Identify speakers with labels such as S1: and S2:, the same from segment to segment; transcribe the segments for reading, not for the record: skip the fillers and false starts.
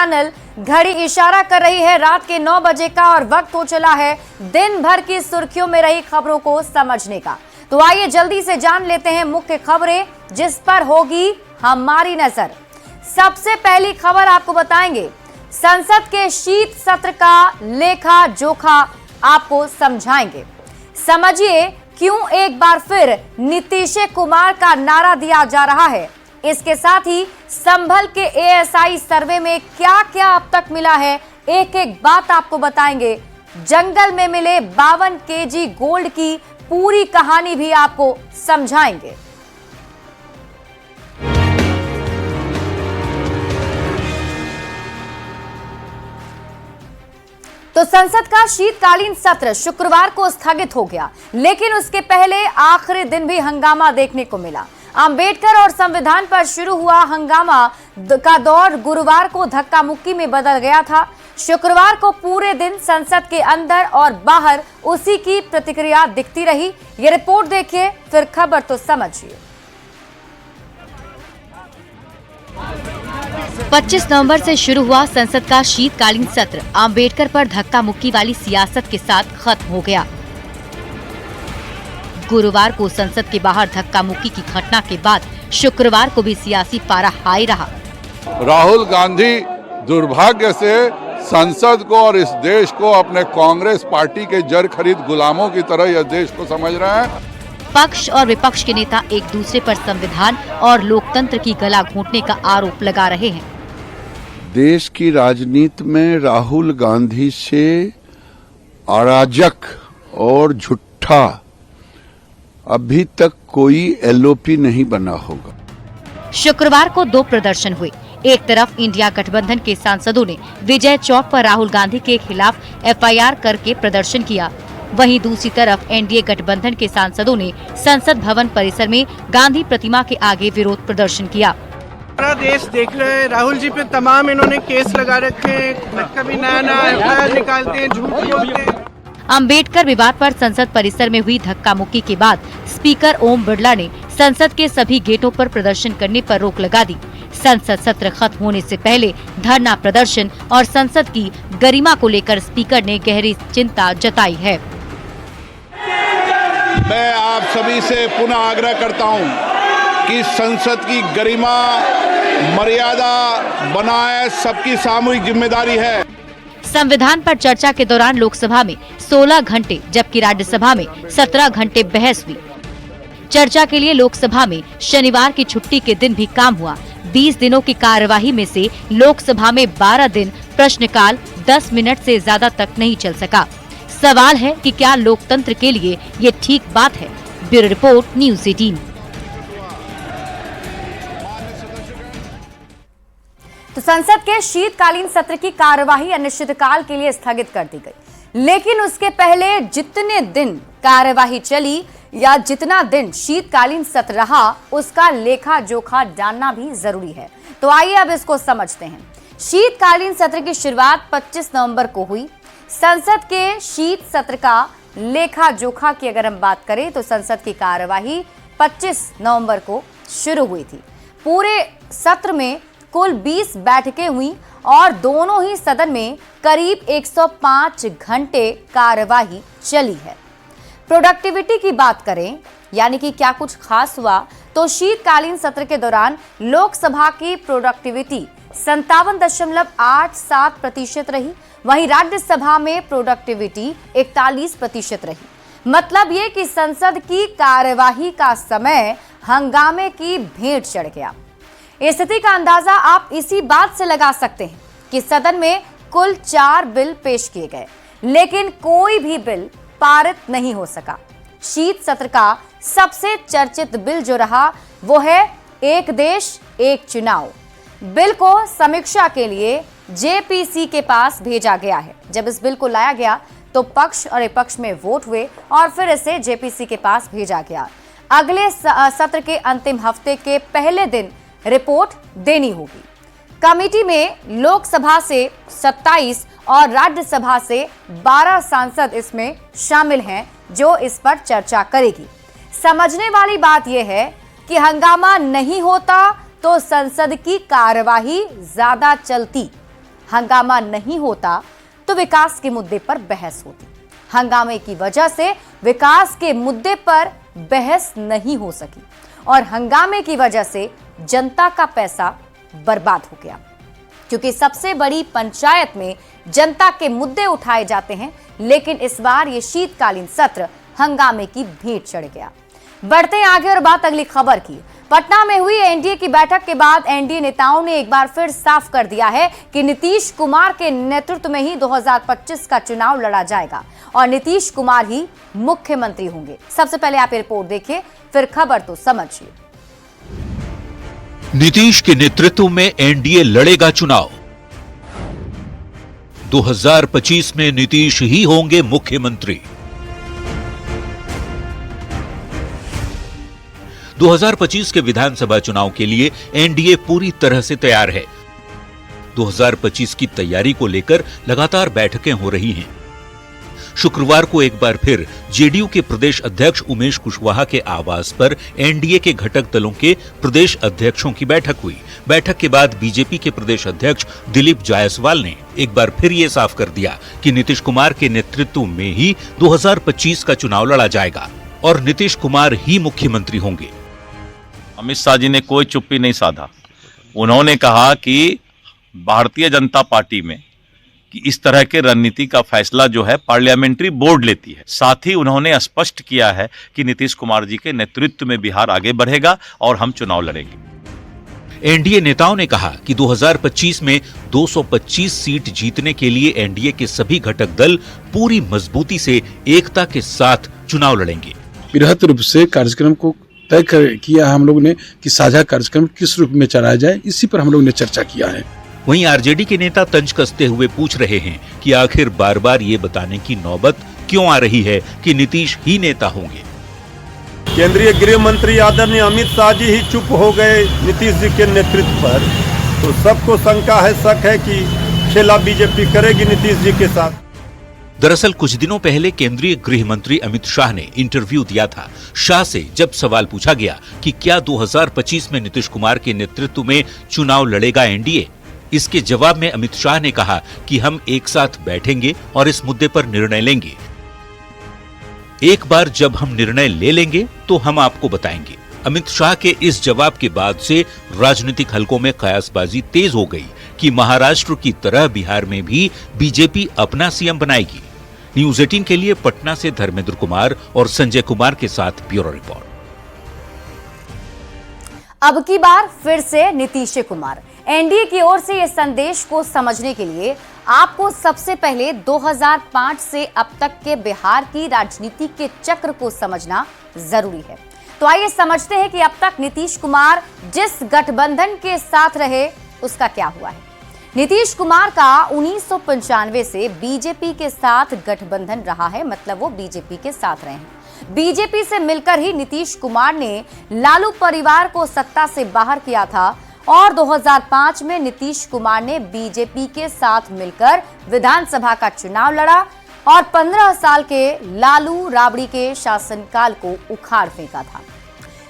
S1: Channel. घड़ी इशारा कर रही है रात के 9 बजे का और वक्त हो चला है दिन भर की सुर्खियों में रही खबरों को समझने का। तो आइए जल्दी से जान लेते हैं मुख्य खबरें जिस पर होगी हमारी नजर। सबसे पहली खबर आपको बताएंगे, संसद के शीत सत्र का लेखा जोखा आपको समझाएंगे। समझिए क्यों एक बार फिर नीतीश कुमार का नारा दिया जा रहा है। इसके साथ ही संभल के एएसआई सर्वे में क्या क्या अब तक मिला है, एक एक बात आपको बताएंगे। जंगल में मिले 52 केजी गोल्ड की पूरी कहानी भी आपको समझाएंगे। तो संसद का शीतकालीन सत्र शुक्रवार को स्थगित हो गया, लेकिन उसके पहले आखिरी दिन भी हंगामा देखने को मिला। अंबेडकर और संविधान पर शुरू हुआ हंगामा का दौर गुरुवार को धक्का मुक्की में बदल गया था। शुक्रवार को पूरे दिन संसद के अंदर और बाहर उसी की प्रतिक्रिया दिखती रही। ये रिपोर्ट देखिए, फिर खबर तो समझिए।
S2: 25 नवंबर से शुरू हुआ संसद का शीतकालीन सत्र अंबेडकर पर धक्का मुक्की वाली सियासत के साथ खत्म हो गया। गुरुवार को संसद के बाहर धक्का मुक्की की घटना के बाद शुक्रवार को भी सियासी पारा हाई रहा।
S3: राहुल गांधी दुर्भाग्य से संसद को और इस देश को अपने कांग्रेस पार्टी के जर खरीद गुलामों की तरह यह देश को समझ रहे हैं।
S2: पक्ष और विपक्ष के नेता एक दूसरे पर संविधान और लोकतंत्र की गला घोंटने का आरोप लगा रहे हैं।
S4: देश की राजनीति में राहुल गांधी से अराजक और झूठा अभी तक कोई एलओपी नहीं बना होगा।
S2: शुक्रवार को 2 प्रदर्शन हुए। एक तरफ इंडिया गठबंधन के सांसदों ने विजय चौक पर राहुल गांधी के खिलाफ एफआईआर करके प्रदर्शन किया। वहीं दूसरी तरफ एनडीए गठबंधन के सांसदों ने संसद भवन परिसर में गांधी प्रतिमा के आगे विरोध प्रदर्शन किया।
S5: पूरा देश देख रहा है, राहुल जी पे तमाम इन्होंने केस लगा रखे हैं, कभी नया एफआईआर निकालते हैं, झूठ बोलते हैं।
S2: अंबेडकर विवाद पर संसद परिसर में हुई धक्का मुक्की के बाद स्पीकर ओम बिरला ने संसद के सभी गेटों पर प्रदर्शन करने पर रोक लगा दी। संसद सत्र खत्म होने से पहले धरना प्रदर्शन और संसद की गरिमा को लेकर स्पीकर ने गहरी चिंता जताई है।
S6: मैं आप सभी से पुनः आग्रह करता हूं कि संसद की गरिमा मर्यादा बनाए सबकी सामूहिक जिम्मेदारी है।
S2: संविधान पर चर्चा के दौरान लोकसभा में 16 घंटे जबकि राज्यसभा में 17 घंटे बहस हुई। चर्चा के लिए लोकसभा में शनिवार की छुट्टी के दिन भी काम हुआ। 20 दिनों की कार्यवाही में से लोकसभा में 12 दिन प्रश्नकाल 10 मिनट से ज्यादा तक नहीं चल सका। सवाल है कि क्या लोकतंत्र के लिए ये ठीक बात है। Bureau report, news 18।
S1: तो संसद के शीतकालीन सत्र की कार्यवाही अनिश्चितकाल के लिए स्थगित कर दी गई, लेकिन उसके पहले जितने दिन कार्यवाही चली या जितना दिन शीतकालीन सत्र रहा उसका लेखा जोखा जानना भी जरूरी है। तो आइए अब इसको समझते हैं। शीतकालीन सत्र की शुरुआत 25 नवंबर को हुई। संसद के शीत सत्र का लेखा जोखा की अगर हम बात करें तो संसद की कार्यवाही 25 नवंबर को शुरू हुई थी। पूरे सत्र में कुल 20 बैठकें हुई और दोनों ही सदन में करीब 105 घंटे कार्यवाही चली है। प्रोडक्टिविटी की बात करें, यानी कि क्या कुछ खास हुआ, तो शीतकालीन सत्र के दौरान लोकसभा की प्रोडक्टिविटी 57.87% रही। वहीं राज्यसभा में प्रोडक्टिविटी 41% रही। मतलब ये कि संसद की कार्यवाही का समय हंगामे की भेंट चढ़ गया। स्थिति का अंदाजा आप इसी बात से लगा सकते हैं कि सदन में कुल 4 बिल पेश किए गए, लेकिन कोई भी बिल पारित नहीं हो सका। शीत सत्र का सबसे चर्चित बिल जो रहा वो है एक देश एक चुनाव। बिल को समीक्षा के लिए जेपीसी के पास भेजा गया है। जब इस बिल को लाया गया तो पक्ष और विपक्ष में वोट हुए और फिर इसे जेपीसी के पास भेजा गया। अगले सत्र के अंतिम हफ्ते के पहले दिन रिपोर्ट देनी होगी। कमेटी में लोकसभा से 27 और राज्यसभा से 12 सांसद इसमें शामिल हैं जो इस पर चर्चा करेगी। समझने वाली बात यह है कि हंगामा नहीं होता तो संसद की कार्यवाही ज्यादा चलती, हंगामा नहीं होता तो विकास के मुद्दे पर बहस होती। हंगामे की वजह से विकास के मुद्दे पर बहस नहीं हो सकी और हंगामे की वजह से जनता का पैसा बर्बाद हो गया, क्योंकि सबसे बड़ी पंचायत में जनता के मुद्दे उठाए जाते हैं, लेकिन इस बार ये शीतकालीन सत्र हंगामे की भेंट चढ़ गया। बढ़ते हैं आगे और बात अगली खबर की। पटना में हुई एनडीए की बैठक के बाद एनडीए नेताओं ने एक बार फिर साफ कर दिया है कि नीतीश कुमार के नेतृत्व में ही 2025 का चुनाव लड़ा जाएगा और नीतीश कुमार ही मुख्यमंत्री होंगे। सबसे पहले आप रिपोर्ट देखिए, फिर खबर तो समझिए।
S7: नीतीश के नेतृत्व में एनडीए लड़ेगा चुनाव। 2025 में नीतीश ही होंगे मुख्यमंत्री। 2025 के विधानसभा चुनाव के लिए एनडीए पूरी तरह से तैयार है। 2025 की तैयारी को लेकर लगातार बैठकें हो रही हैं। शुक्रवार को एक बार फिर जेडीयू के प्रदेश अध्यक्ष उमेश कुशवाहा के आवास पर एनडीए के घटक दलों के प्रदेश अध्यक्षों की बैठक हुई। बैठक के बाद बीजेपी के प्रदेश अध्यक्ष दिलीप जायसवाल ने एक बार फिर ये साफ कर दिया कि नीतीश कुमार के नेतृत्व में ही 2025 का चुनाव लड़ा जाएगा और नीतीश कुमार ही मुख्यमंत्री होंगे।
S8: अमित शाह जी ने कोई चुप्पी नहीं साधा। उन्होंने कहा कि भारतीय जनता पार्टी में कि इस तरह के रणनीति का फैसला जो है पार्लियामेंट्री बोर्ड लेती है। साथ ही उन्होंने स्पष्ट किया है कि नीतीश कुमार जी के नेतृत्व में बिहार आगे बढ़ेगा और हम चुनाव लड़ेंगे।
S7: एनडीए नेताओं ने कहा कि 2025 में 225 सीट जीतने के लिए एनडीए के सभी घटक दल पूरी मजबूती से एकता के साथ चुनाव लड़ेंगे।
S9: बृहत रूप से कार्यक्रम को तय किया हम लोग ने कि साझा कार्यक्रम किस रूप में चलाया जाए, इसी पर हम लोग ने चर्चा किया है।
S7: वहीं आरजेडी के नेता तंज कसते हुए पूछ रहे हैं कि आखिर बार बार ये बताने की नौबत क्यों आ रही है कि नीतीश ही नेता होंगे।
S10: केंद्रीय गृह मंत्री आदरणीय अमित शाह जी ही चुप हो गए नीतीश जी के नेतृत्व पर, तो सबको शंका है, शक है कि खेला बीजेपी करेगी नीतीश जी के साथ।
S7: दरअसल कुछ दिनों पहले केंद्रीय गृह मंत्री अमित शाह ने इंटरव्यू दिया था। शाह से जब सवाल पूछा गया कि क्या 2025 में नीतीश कुमार के नेतृत्व में चुनाव लड़ेगा एनडीए, इसके जवाब में अमित शाह ने कहा कि हम एक साथ बैठेंगे और इस मुद्दे पर निर्णय लेंगे। एक बार जब हम निर्णय ले लेंगे तो हम आपको बताएंगे। अमित शाह के इस जवाब के बाद से राजनीतिक हलकों में कयासबाजी तेज हो गई कि महाराष्ट्र की तरह बिहार में भी बीजेपी अपना सीएम बनाएगी। न्यूज 18 के लिए पटना से धर्मेंद्र कुमार और संजय कुमार के साथ ब्यूरो रिपोर्ट।
S1: अब की बार फिर से नीतीश कुमार। एनडीए की ओर से इस संदेश को समझने के लिए आपको सबसे पहले 2005 से अब तक के बिहार की राजनीति के चक्र को समझना जरूरी है। तो आइए समझते हैं कि अब तक नीतीश कुमार जिस गठबंधन के साथ रहे उसका क्या हुआ है। नीतीश कुमार का 1995 से बीजेपी के साथ गठबंधन रहा है, मतलब वो बीजेपी के साथ रहे हैं। बीजेपी से मिलकर ही नीतीश कुमार ने लालू परिवार को सत्ता से बाहर किया था और 2005 में नीतीश कुमार ने बीजेपी के साथ मिलकर विधानसभा का चुनाव लड़ा और 15 साल के लालू राबड़ी के शासनकाल को उखाड़ फेंका था।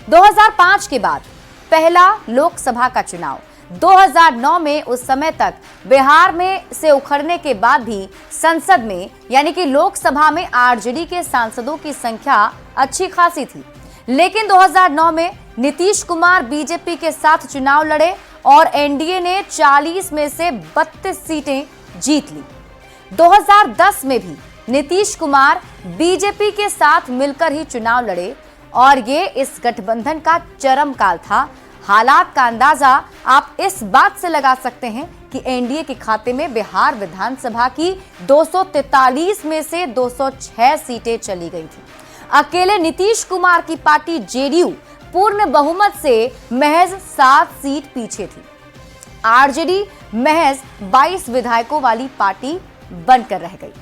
S1: 2005 के बाद पहला लोकसभा का चुनाव 2009 में, उस समय तक बिहार में से उखड़ने के बाद भी संसद में यानी कि लोकसभा में आरजेडी के सांसदों की संख्या अच्छी खासी थी, लेकिन 2009 में नीतीश कुमार बीजेपी के साथ चुनाव लड़े और एनडीए ने 40 में से 32 सीटें जीत ली। 2010 में भी नीतीश कुमार बीजेपी के साथ मिलकर ही चुनाव लड़े और ये इस गठबंधन का चरम काल था। हालात का अंदाजा आप इस बात से लगा सकते हैं कि एनडीए के खाते में बिहार विधानसभा की 243 में से 206 सीटें चली गई थी। अकेले नीतीश कुमार की पार्टी जेडीयू पूर्ण बहुमत से महज 7 सीट पीछे थी। आरजेडी महज 22 विधायकों वाली पार्टी बनकर रह गई।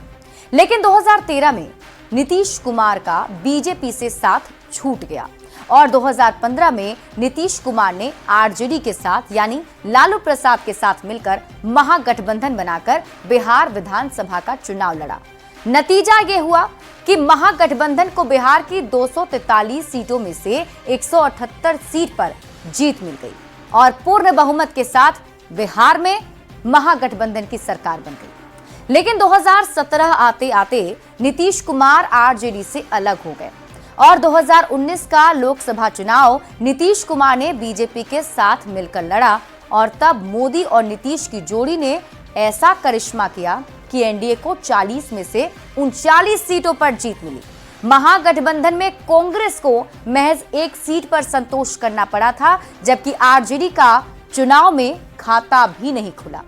S1: लेकिन 2013 में नीतीश कुमार का बीजेपी से साथ छूट गया और 2015 में नीतीश कुमार ने आरजेडी के साथ यानी लालू प्रसाद के साथ मिलकर महागठबंधन बनाकर बिहार विधानसभा का चुनाव लड़ा। नतीजा ये हुआ कि महागठबंधन को बिहार की 243 सीटों में से 178 सीट पर जीत मिल गई और पूर्ण बहुमत के साथ बिहार में महागठबंधन की सरकार बन गई। लेकिन 2017 आते आते नीतीश कुमार आरजेडी से अलग हो गए और 2019 का लोकसभा चुनाव नीतीश कुमार ने बीजेपी के साथ मिलकर लड़ा और तब मोदी और नीतीश की जोड़ी ने ऐसा करिश्मा किया कि एनडीए को 40 में से 39 सीटों पर जीत मिली। महागठबंधन में कांग्रेस को महज एक सीट पर संतोष करना पड़ा था, जबकि आरजेडी का चुनाव में खाता भी नहीं खुला।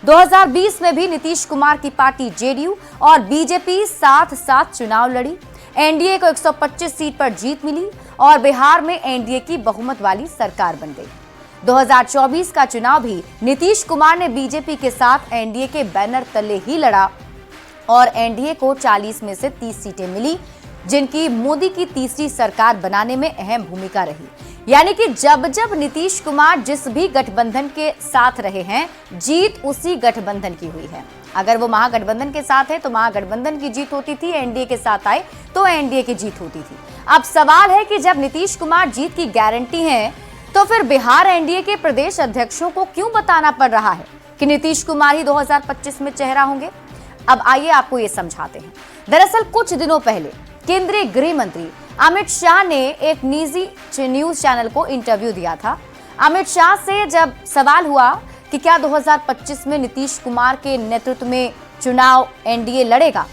S1: 2020 में भी नीतीश कुमार की पार्टी जेडीयू और बीजेपी साथ साथ चुनाव लड़ी। एनडीए को 125 सीट पर जीत मिली और बिहार में एनडीए की बहुमत वाली सरकार बन गई। 2024 का चुनाव भी नीतीश कुमार ने बीजेपी के साथ एनडीए के बैनर तले ही लड़ा और एनडीए को 40 में से 30 सीटें मिली, जिनकी मोदी की तीसरी सरकार बनाने में अहम भूमिका रही। यानी कि जब जब नीतीश कुमार जिस भी गठबंधन के साथ रहे हैं, जीत उसी गठबंधन की हुई है। अगर वो महागठबंधन के साथ है तो महागठबंधन की जीत होती थी, एनडीए के साथ आए तो एनडीए की जीत होती थी। अब सवाल है कि जब नीतीश कुमार जीत की गारंटी है तो फिर बिहार एनडीए के प्रदेश अध्यक्षों को क्यों बताना पड़ रहा है कि नीतीश कुमार ही 2025 में चेहरा होंगे? अब आइए आपको ये समझाते हैं। दरअसल कुछ दिनों पहले केंद्रीय गृह मंत्री अमित शाह ने एक निजी न्यूज चैनल को इंटरव्यू दिया था। अमित शाह से जब सवाल हुआ कि क्या 2025 में नीतीश कुमार के नेतृत्व में चुनाव एनडीए लड़ेगा,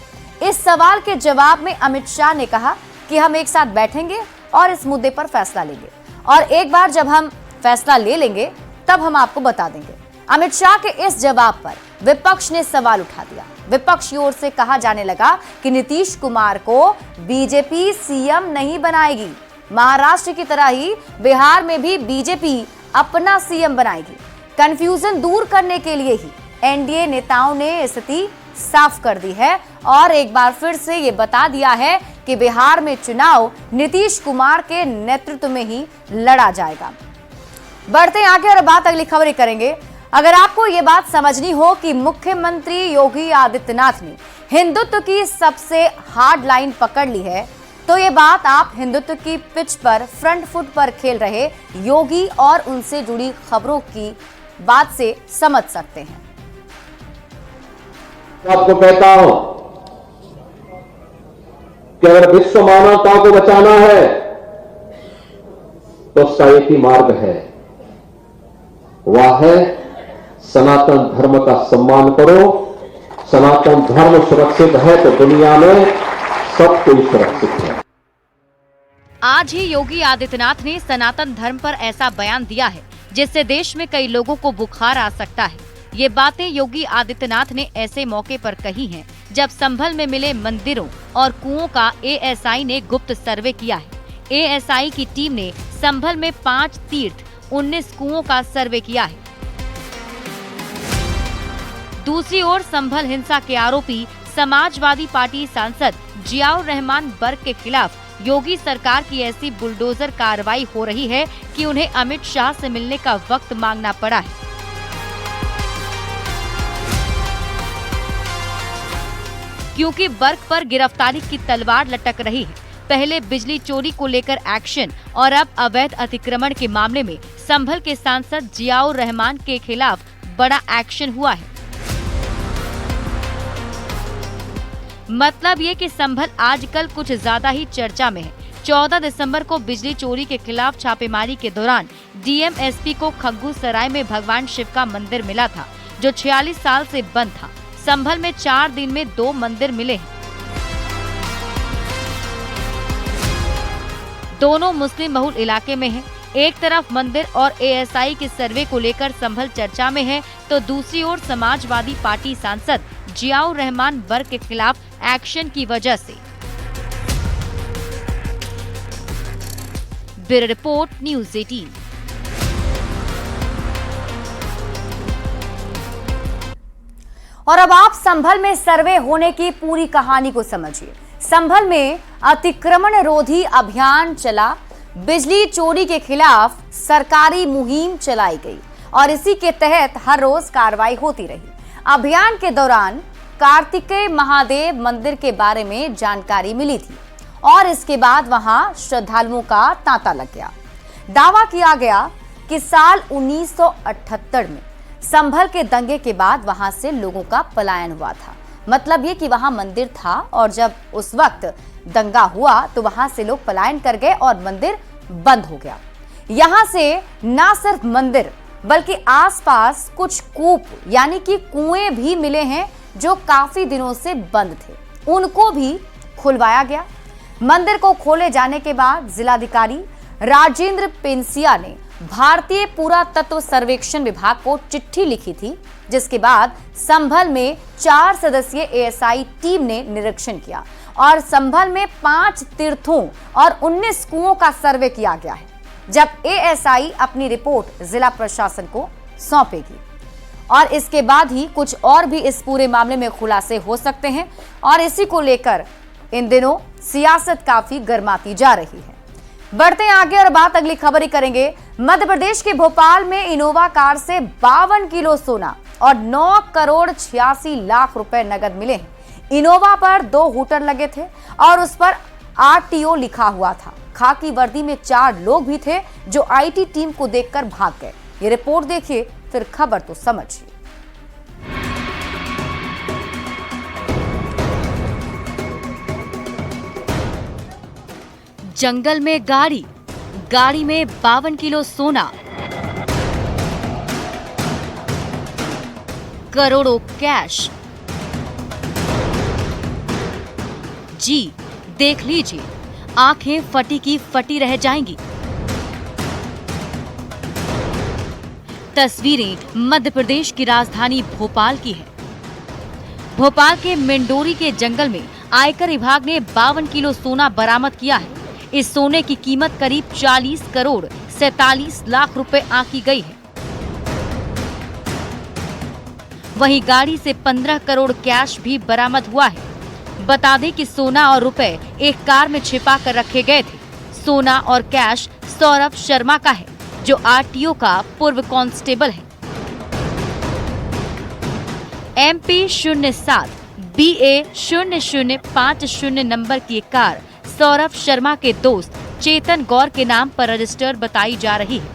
S1: इस सवाल के जवाब में अमित शाह ने कहा कि हम एक साथ बैठेंगे और इस मुद्दे पर फैसला लेंगे और एक बार जब हम फैसला ले लेंगे तब हम आपको बता देंगे। अमित शाह के इस जवाब पर विपक्ष ने सवाल उठा दिया। विपक्ष की ओर से कहा जाने लगा कि नीतीश कुमार को बीजेपी सीएम नहीं बनाएगी, महाराष्ट्र की तरह ही बिहार में भी बीजेपी अपना सीएम बनाएगी। कंफ्यूजन दूर करने के लिए ही एनडीए नेताओं ने स्थिति साफ कर दी है और एक बार फिर से ये बता दिया है कि बिहार में चुनाव नीतीश कुमार के नेतृत्व में ही लड़ा जाएगा। बढ़ते आगे और बात अगली खबरें करेंगे। अगर आपको ये बात समझनी हो कि मुख्यमंत्री योगी आदित्यनाथ ने हिंदुत्व की सबसे हार्ड लाइन पकड़ ली है, तो ये बात आप हिंदुत्व की पिच पर फ्रंट फुट पर खेल रहे योगी और उनसे जुड़ी खबरों की बात से समझ सकते हैं।
S11: आपको कहता हूं कि अगर विश्व मानवता को बचाना है तो उसका एक ही मार्ग है, वह है सनातन धर्म का सम्मान करो। सनातन धर्म सुरक्षित है तो दुनिया में सब कोई सुरक्षित है।
S2: आज ही योगी आदित्यनाथ ने सनातन धर्म पर ऐसा बयान दिया है जिससे देश में कई लोगों को बुखार आ सकता है। ये बातें योगी आदित्यनाथ ने ऐसे मौके पर कही हैं जब संभल में मिले मंदिरों और कुओं का एएसआई ने गुप्त सर्वे किया है। एएसआई की टीम ने संभल में 5 तीर्थ 19 कुओं का सर्वे किया है। दूसरी ओर संभल हिंसा के आरोपी समाजवादी पार्टी सांसद जियाउर रहमान बर्क के खिलाफ योगी सरकार की ऐसी बुलडोजर कार्रवाई हो रही है कि उन्हें अमित शाह से मिलने का वक्त मांगना पड़ा है। क्योंकि बर्क पर गिरफ्तारी की तलवार लटक रही है। पहले बिजली चोरी को लेकर एक्शन और अब अवैध अतिक्रमण के मामले में संभल के सांसद जियाउर रहमान के खिलाफ बड़ा एक्शन हुआ है। मतलब ये कि संभल आजकल कुछ ज्यादा ही चर्चा में है। 14 दिसंबर को बिजली चोरी के खिलाफ छापेमारी के दौरान डीएमएसपी को खग्गू सराय में भगवान शिव का मंदिर मिला था, जो 46 साल से बंद था। संभल में 4 दिन में 2 मंदिर मिले हैं। दोनों मुस्लिम बहुल इलाके में हैं। एक तरफ मंदिर और एएसआई के सर्वे को लेकर संभल चर्चा में है, तो दूसरी ओर समाजवादी पार्टी सांसद जियाउर रहमान बर्क के खिलाफ एक्शन की वजह से। Bureau report, news 18।
S1: और अब आप संभल में सर्वे होने की पूरी कहानी को समझिए। संभल में अतिक्रमण रोधी अभियान चला, बिजली चोरी के खिलाफ सरकारी मुहिम चलाई गई और इसी के तहत हर रोज कार्रवाई होती रही। अभियान के दौरान कार्तिकेय महादेव मंदिर के बारे में जानकारी मिली थी और इसके बाद वहां श्रद्धालुओं का तांता लग गया। दावा किया गया कि साल 1978 में संभल के दंगे के बाद वहां से लोगों का पलायन हुआ था। मतलब ये कि वहां मंदिर था और जब उस वक्त दंगा हुआ तो वहां से लोग पलायन कर गए और मंदिर बंद हो गया। यहां से ना सिर्फ मंदिर बल्कि आसपास कुछ कूप यानी कि कुएं भी मिले हैं जो काफी दिनों से बंद थे, उनको भी खुलवाया गया। मंदिर को खोले जाने के बाद जिलाधिकारी राजेंद्र पेंसिया ने भारतीय पुरातत्व सर्वेक्षण विभाग को चिट्ठी लिखी थी, जिसके बाद संभल में 4 सदस्यीय एएसआई टीम ने निरीक्षण किया और संभल में 5 तीर्थों और 19 कुओं का सर्वे किया गया है। जब एएसआई अपनी रिपोर्ट जिला प्रशासन को सौंपेगी और इसके बाद ही कुछ और भी इस पूरे मामले में खुलासे हो सकते हैं और इसी को लेकर इन दिनों सियासत काफी गर्माती जा रही है। बढ़ते हैं आगे और बात अगली खबर ही करेंगे। मध्य प्रदेश के भोपाल में इनोवा कार से 52 किलो सोना और 9 करोड़ 86 लाख रुपए नगद मिले हैं। इनोवा पर 2 हूटर लगे थे और उस पर आरटीओ लिखा हुआ था। खाकी वर्दी में 4 लोग भी थे जो आईटी टीम को देखकर भाग गए। ये रिपोर्ट देखिए फिर खबर तो समझिए।
S2: जंगल में गाड़ी में 52 किलो सोना, करोड़ों कैश। जी देख लीजिए, आंखें फटी की फटी रह जाएंगी। तस्वीरें मध्य प्रदेश की राजधानी भोपाल की है। भोपाल के मिंडोरी के जंगल में आयकर विभाग ने 52 किलो सोना बरामद किया है। इस सोने की कीमत करीब 40 करोड़ 47 लाख रुपए आंकी गई है। वहीं गाड़ी से 15 करोड़ कैश भी बरामद हुआ है। बता दें कि सोना और रुपए एक कार में छिपा कर रखे गए थे। सोना और कैश सौरभ शर्मा का है, जो आरटीओ का पूर्व कांस्टेबल है। MP 07 BA 0050 नंबर की एक कार सौरभ शर्मा के दोस्त चेतन गौर के नाम पर रजिस्टर्ड बताई जा रही है।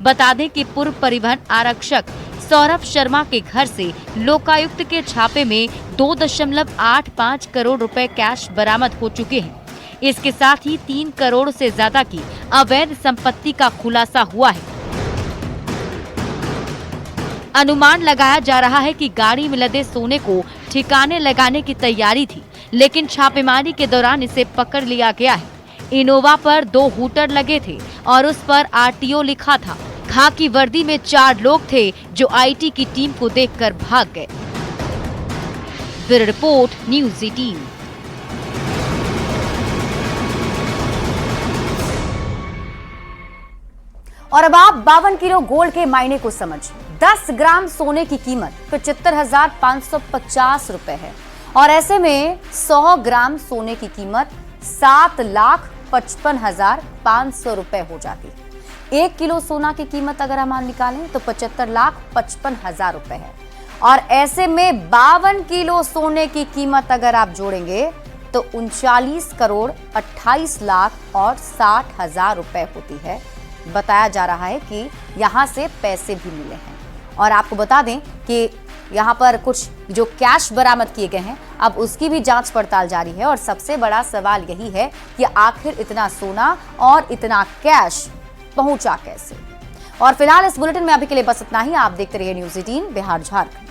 S2: बता दें कि पूर्व परिवहन आरक्षक सौरभ शर्मा के घर से लोकायुक्त के छापे में 2.85 करोड़ रुपए कैश बरामद हो चुके हैं। इसके साथ ही 3 करोड़ से ज्यादा की अवैध संपत्ति का खुलासा हुआ है। अनुमान लगाया जा रहा है कि गाड़ी में लदे सोने को ठिकाने लगाने की तैयारी थी, लेकिन छापेमारी के दौरान इसे पकड़ लिया गया है। इनोवा पर 2 हूटर लगे थे और उस पर आरटीओ लिखा था। खाकी वर्दी में 4 लोग थे जो आईटी की टीम को देखकर भाग गए। Bureau report, news 18।
S1: और अब आप 52 किलो गोल्ड के मायने को समझिए। 10 ग्राम सोने की कीमत 75,550 रुपए है और ऐसे में 100 ग्राम सोने की कीमत 7,55,500 रुपए हो जाती है। 1 किलो सोना की कीमत अगर हम निकालें तो 75,55,000 रुपए है और ऐसे में 52 किलो सोने की कीमत अगर आप जोड़ेंगे तो 39 करोड़ 28 लाख और 60,000 रुपए होती है। बताया जा रहा है कि यहां से पैसे भी मिले हैं और आपको बता दें कि यहां पर कुछ जो कैश बरामद किए गए हैं, अब उसकी भी जांच पड़ताल जारी है और सबसे बड़ा सवाल यही है कि आखिर इतना सोना और इतना कैश पहुंचा कैसे। और फिलहाल इस बुलेटिन में अभी के लिए बस इतना ही। आप देखते रहिए न्यूज़ 18 बिहार झारखंड।